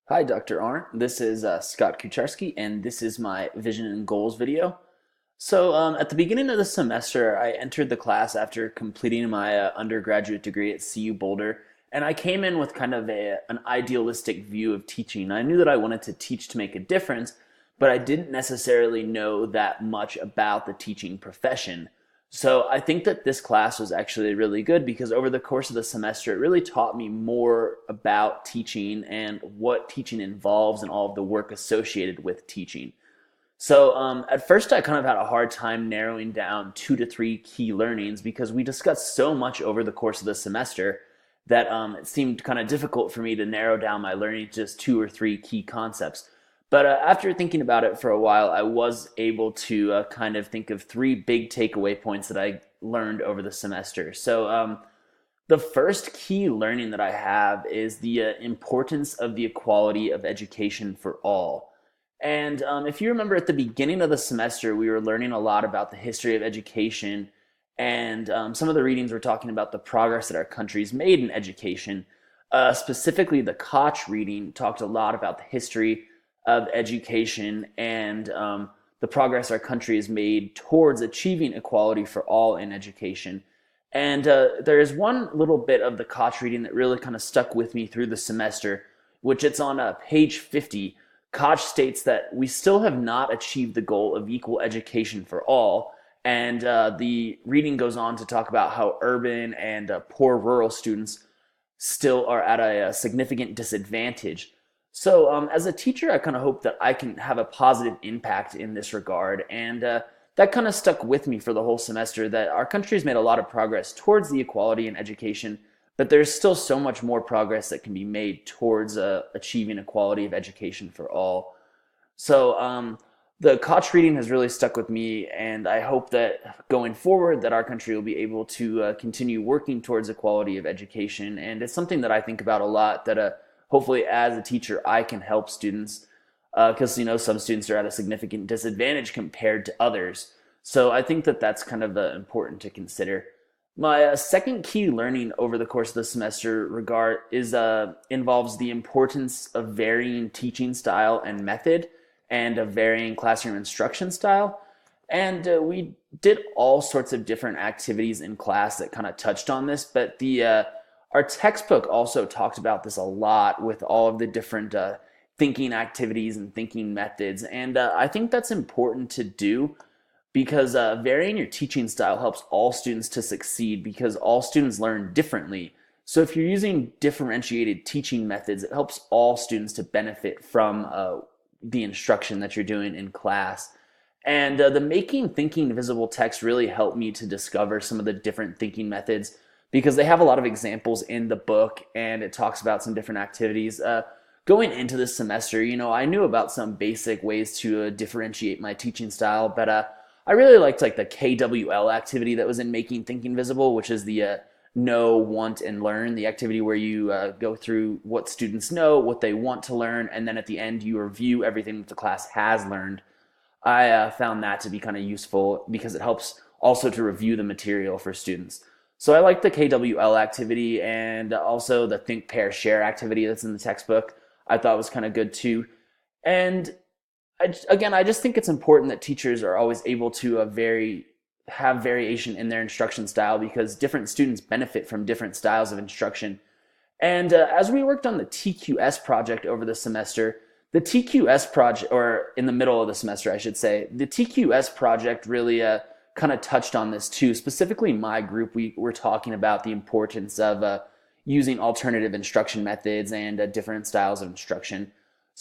Hi, Dr. Arndt. This is Scott Kucharski, and this is my Vision and Goals video. At the beginning of the semester, I entered the class after completing my undergraduate degree at CU Boulder, and I came in with kind of an idealistic view of teaching. I knew that I wanted to teach to make a difference, but I didn't necessarily know that much about the teaching profession. So I think that this class was actually really good because over the course of the semester, it really taught me more about teaching and what teaching involves and all of the work associated with teaching. At first, I kind of had a hard time narrowing down 2 to 3 key learnings because we discussed so much over the course of the semester that it seemed kind of difficult for me to narrow down my learning to just 2 or 3 key concepts. But after thinking about it for a while, I was able to kind of think of 3 big takeaway points that I learned over the semester. The first key learning that I have is the importance of the equality of education for all. And if you remember at the beginning of the semester, we were learning a lot about the history of education, and some of the readings were talking about the progress that our country's made in education. Specifically, the Koch reading talked a lot about the history of education and the progress our country has made towards achieving equality for all in education. And there is one little bit of the Koch reading that really kind of stuck with me through the semester, which it's on page 50. Koch states that we still have not achieved the goal of equal education for all. And the reading goes on to talk about how urban and poor rural students still are at a significant disadvantage. As a teacher, I kind of hope that I can have a positive impact in this regard. And that kind of stuck with me for the whole semester that our country's made a lot of progress towards the equality in education, but there's still so much more progress that can be made towards achieving equality of education for all. So the Koch reading has really stuck with me, and I hope that going forward that our country will be able to continue working towards equality of education. And it's something that I think about a lot that hopefully as a teacher I can help students because some students are at a significant disadvantage compared to others. So I think that that's kind of important to consider. My second key learning over the course of the semester regard is involves the importance of varying teaching style and method, and of varying classroom instruction style. And we did all sorts of different activities in class that kind of touched on this, but the our textbook also talked about this a lot with all of the different thinking activities and thinking methods. And I think that's important to do because varying your teaching style helps all students to succeed because all students learn differently. So if you're using differentiated teaching methods, it helps all students to benefit from the instruction that you're doing in class. And the Making Thinking Visible text really helped me to discover some of the different thinking methods because they have a lot of examples in the book and it talks about some different activities. Going into this semester, I knew about some basic ways to differentiate my teaching style, but I really liked like the KWL activity that was in Making Thinking Visible, which is the know, want, and learn, the activity where you go through what students know, what they want to learn, and then at the end you review everything that the class has learned. I found that to be kind of useful because it helps also to review the material for students. So I like the KWL activity and also the Think, Pair, Share activity that's in the textbook. I thought was kind of good too. And I just think it's important that teachers are always able to have variation in their instruction style because different students benefit from different styles of instruction. And as we worked on the TQS project over the semester, the TQS project, or in the middle of the semester, I should say, the TQS project really kind of touched on this too. Specifically, my group, we were talking about the importance of using alternative instruction methods and different styles of instruction.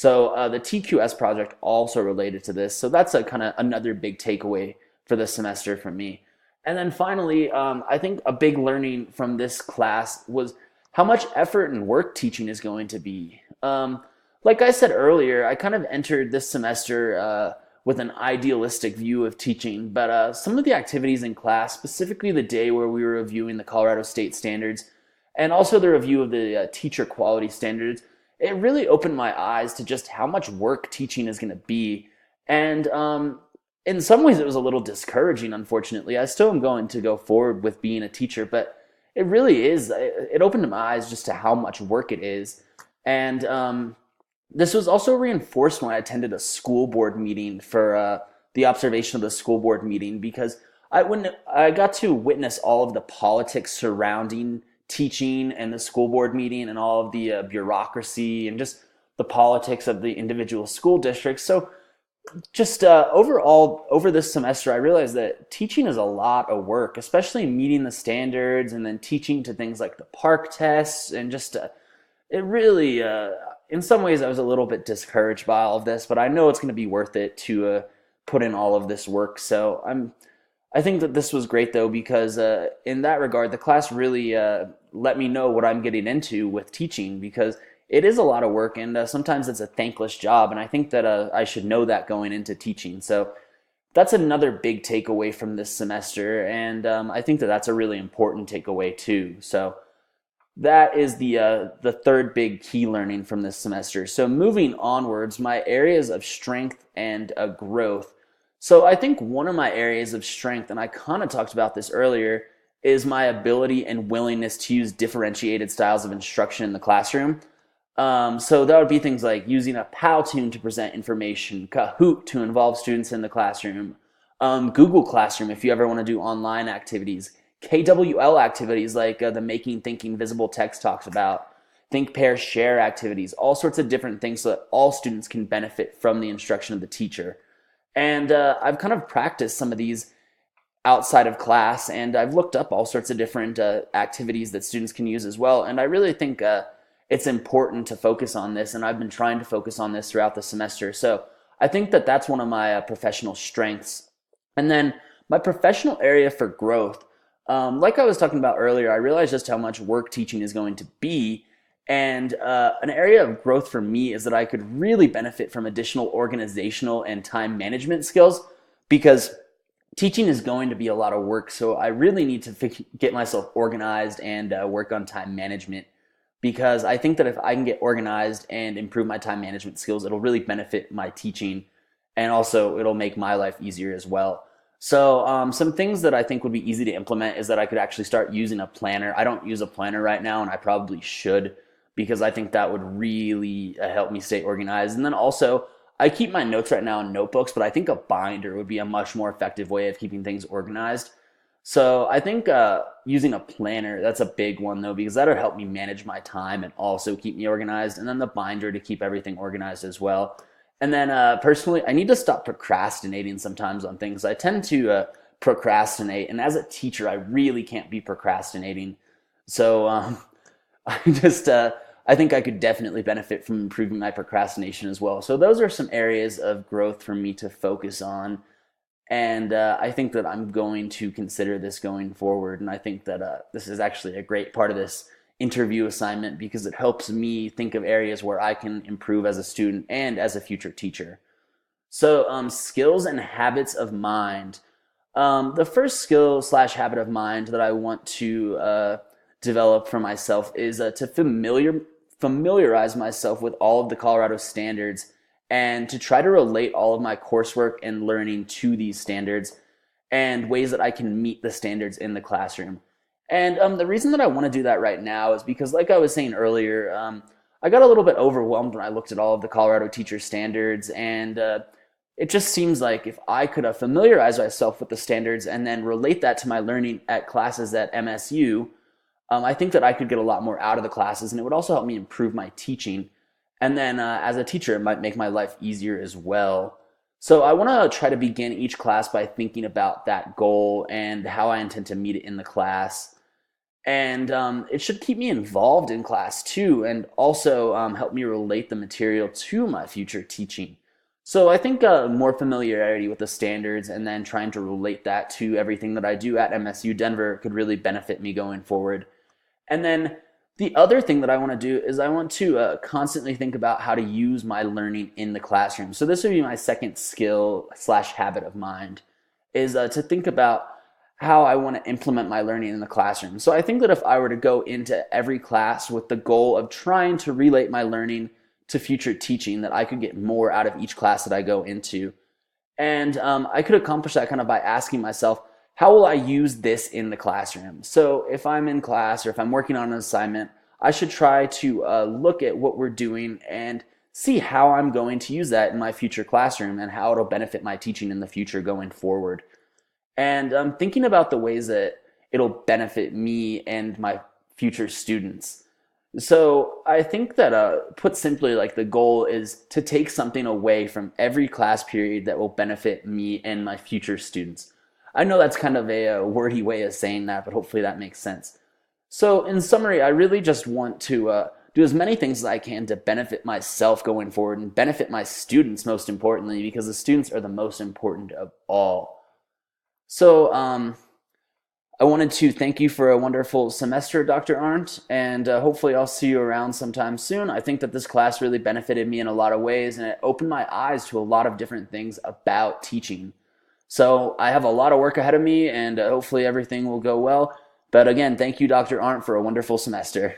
The TQS project also related to this. So that's a kind of another big takeaway for the semester from me. And then finally, I think a big learning from this class was how much effort and work teaching is going to be. Like I said earlier, I kind of entered this semester with an idealistic view of teaching, but some of the activities in class, specifically the day where we were reviewing the Colorado State standards and also the review of the teacher quality standards, it really opened my eyes to just how much work teaching is going to be. And in some ways, it was a little discouraging, unfortunately. I still am going to go forward with being a teacher, but it really is. It opened my eyes just to how much work it is. And This was also reinforced when I attended a school board meeting for the observation of the school board meeting because when I got to witness all of the politics surrounding teaching and the school board meeting and all of the bureaucracy and just the politics of the individual school districts. So just overall, over this semester, I realized that teaching is a lot of work, especially meeting the standards and then teaching to things like the park tests and just it really, in some ways, I was a little bit discouraged by all of this, but I know it's going to be worth it to put in all of this work. So I think that this was great though, because in that regard, the class really let me know what I'm getting into with teaching because it is a lot of work and sometimes it's a thankless job. And I think that I should know that going into teaching. So that's another big takeaway from this semester. And I think that that's a really important takeaway too. So that is the third big key learning from this semester. So moving onwards, my areas of strength and growth. So I think one of my areas of strength, and I kind of talked about this earlier, is my ability and willingness to use differentiated styles of instruction in the classroom. So that would be things like using a Powtoon to present information, Kahoot to involve students in the classroom, Google Classroom if you ever want to do online activities, KWL activities like the Making Thinking Visible Text talks about, Think, Pair, Share activities, all sorts of different things so that all students can benefit from the instruction of the teacher. And I've kind of practiced some of these outside of class, and I've looked up all sorts of different activities that students can use as well. And I really think it's important to focus on this, and I've been trying to focus on this throughout the semester. So I think that that's one of my professional strengths. And then my professional area for growth, like I was talking about earlier, I realized just how much work teaching is going to be. And an area of growth for me is that I could really benefit from additional organizational and time management skills because teaching is going to be a lot of work. So I really need to get myself organized and work on time management because I think that if I can get organized and improve my time management skills, it'll really benefit my teaching and also it'll make my life easier as well. So some things that I think would be easy to implement is that I could actually start using a planner. I don't use a planner right now and I probably should because I think that would really help me stay organized. And then also, I keep my notes right now in notebooks, but I think a binder would be a much more effective way of keeping things organized. So I think using a planner, that's a big one though, because that'll help me manage my time and also keep me organized. And then the binder to keep everything organized as well. And then personally, I need to stop procrastinating sometimes on things. I tend to procrastinate, and as a teacher, I really can't be procrastinating. So I just I think I could definitely benefit from improving my procrastination as well. So those are some areas of growth for me to focus on, and I think that I'm going to consider this going forward. And I think that this is actually a great part of this interview assignment because it helps me think of areas where I can improve as a student and as a future teacher. So skills and habits of mind. The first skill slash habit of mind that I want to develop for myself is to familiarize myself with all of the Colorado standards and to try to relate all of my coursework and learning to these standards and ways that I can meet the standards in the classroom. And the reason that I want to do that right now is because, like I was saying earlier, I got a little bit overwhelmed when I looked at all of the Colorado teacher standards, and it just seems like if I could familiarize myself with the standards and then relate that to my learning at classes at MSU, I think that I could get a lot more out of the classes, and it would also help me improve my teaching. And then as a teacher, it might make my life easier as well. So I want to try to begin each class by thinking about that goal and how I intend to meet it in the class. And it should keep me involved in class too, and also help me relate the material to my future teaching. So I think more familiarity with the standards and then trying to relate that to everything that I do at MSU Denver could really benefit me going forward. And then the other thing that I want to do is I want to constantly think about how to use my learning in the classroom. So this would be my second skill slash habit of mind, is to think about how I want to implement my learning in the classroom. So I think that if I were to go into every class with the goal of trying to relate my learning to future teaching, that I could get more out of each class that I go into. And I could accomplish that kind of by asking myself, how will I use this in the classroom? So if I'm in class or if I'm working on an assignment, I should try to look at what we're doing and see how I'm going to use that in my future classroom and how it'll benefit my teaching in the future going forward. And I'm thinking about the ways that it'll benefit me and my future students. So I think that, put simply, like the goal is to take something away from every class period that will benefit me and my future students. I know that's kind of a wordy way of saying that, but hopefully that makes sense. So in summary, I really just want to do as many things as I can to benefit myself going forward and benefit my students most importantly, because the students are the most important of all. So I wanted to thank you for a wonderful semester, Dr. Arndt, and hopefully I'll see you around sometime soon. I think that this class really benefited me in a lot of ways, and it opened my eyes to a lot of different things about teaching. So I have a lot of work ahead of me, and hopefully everything will go well. But again, thank you, Dr. Arndt, for a wonderful semester.